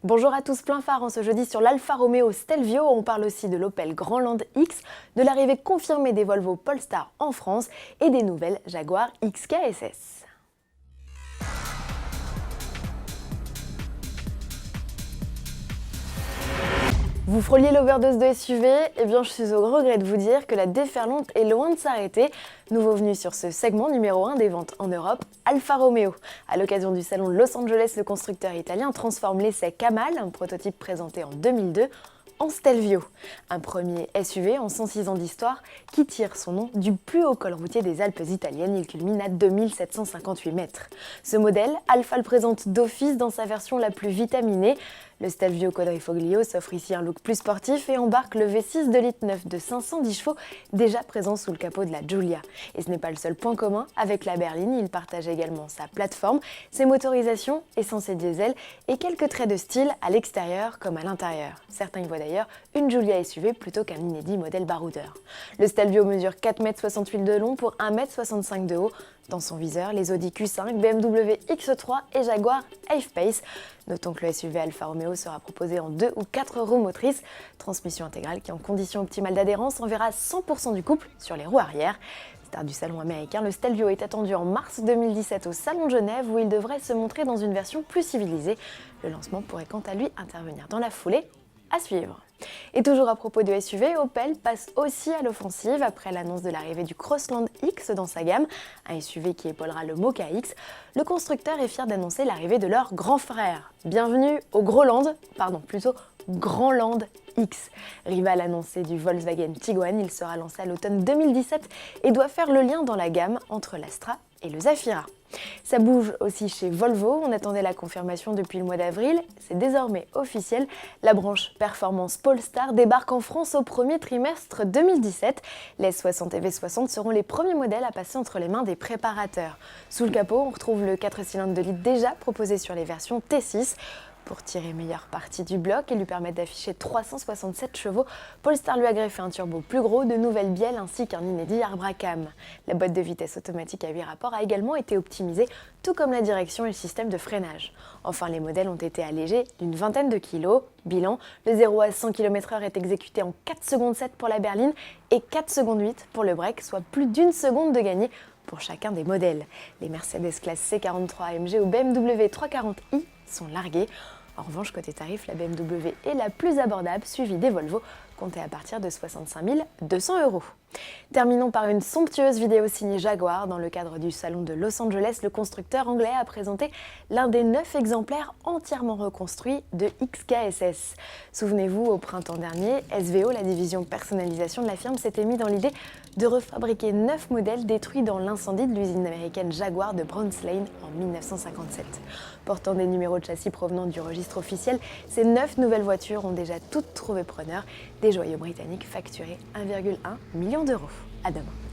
Bonjour à tous, plein phare en ce jeudi sur l'Alfa Romeo Stelvio. On parle aussi de l'Opel Grandland X, de l'arrivée confirmée des Volvo Polestar en France et des nouvelles Jaguar XK SS. Vous frôliez l'overdose de SUV? Eh bien, je suis au regret de vous dire que la déferlante est loin de s'arrêter. Nouveau venu sur ce segment numéro 1 des ventes en Europe, Alfa Romeo. À l'occasion du salon de Los Angeles, le constructeur italien transforme l'essai Kamal, un prototype présenté en 2002, en Stelvio, un premier SUV en 106 ans d'histoire qui tire son nom du plus haut col routier des Alpes italiennes. Il culmine à 2758 mètres. Ce modèle, Alfa le présente d'office dans sa version la plus vitaminée. Le Stelvio Quadrifoglio s'offre ici un look plus sportif et embarque le V6 2,9 litres de 510 chevaux déjà présent sous le capot de la Giulia. Et ce n'est pas le seul point commun avec la berline, il partage également sa plateforme, ses motorisations essence et diesel et quelques traits de style à l'extérieur comme à l'intérieur. Certains y voient d'ailleurs une Giulia SUV plutôt qu'un inédit modèle baroudeur. Le Stelvio mesure 4,68 m de long pour 1,65 m de haut. Dans son viseur, les Audi Q5, BMW X3 et Jaguar I-Pace. Notons que le SUV Alfa Romeo sera proposé en 2 ou 4 roues motrices. Transmission intégrale qui, en condition optimale d'adhérence, enverra 100% du couple sur les roues arrière. Star du salon américain, le Stelvio est attendu en mars 2017 au Salon de Genève où il devrait se montrer dans une version plus civilisée. Le lancement pourrait quant à lui intervenir dans la foulée. À suivre. Et toujours à propos de SUV, Opel passe aussi à l'offensive après l'annonce de l'arrivée du Crossland X dans sa gamme, un SUV qui épaulera le Mokka X. Le constructeur est fier d'annoncer l'arrivée de leur grand frère. Bienvenue au Grandland X. Rival annoncé du Volkswagen Tiguan, il sera lancé à l'automne 2017 et doit faire le lien dans la gamme entre l'Astra et le Zafira. Ça bouge aussi chez Volvo, on attendait la confirmation depuis le mois d'avril, c'est désormais officiel, la branche Performance Polestar débarque en France au premier trimestre 2017. Les S60 et V60 seront les premiers modèles à passer entre les mains des préparateurs. Sous le capot, on retrouve le 4 cylindres de litre déjà proposé sur les versions T6. Pour tirer meilleure partie du bloc et lui permettre d'afficher 367 chevaux, Polestar lui a greffé un turbo plus gros, de nouvelles bielles ainsi qu'un inédit Arbracam. La boîte de vitesse automatique à 8 rapports a également été optimisée, tout comme la direction et le système de freinage. Enfin, les modèles ont été allégés d'une vingtaine de kilos. Bilan, le 0 à 100 km/h est exécuté en 4 secondes 7 pour la berline et 4 secondes 8 pour le break, soit plus d'une seconde de gagné pour chacun des modèles. Les Mercedes classe C43 AMG ou BMW 340i sont largués. En revanche, côté tarif, la BMW est la plus abordable, suivie des Volvo, comptée à partir de 65 200 €. Terminons par une somptueuse vidéo signée Jaguar. Dans le cadre du salon de Los Angeles, le constructeur anglais a présenté l'un des 9 exemplaires entièrement reconstruits de XK SS. Souvenez-vous, au printemps dernier, SVO, la division personnalisation de la firme, s'était mis dans l'idée de refabriquer 9 modèles détruits dans l'incendie de l'usine américaine Jaguar de Browns Lane en 1957. Portant des numéros de châssis provenant du registre officiel, ces 9 nouvelles voitures ont déjà toutes trouvé preneur, des joyaux britanniques facturés 1,1 million d'euros. À demain.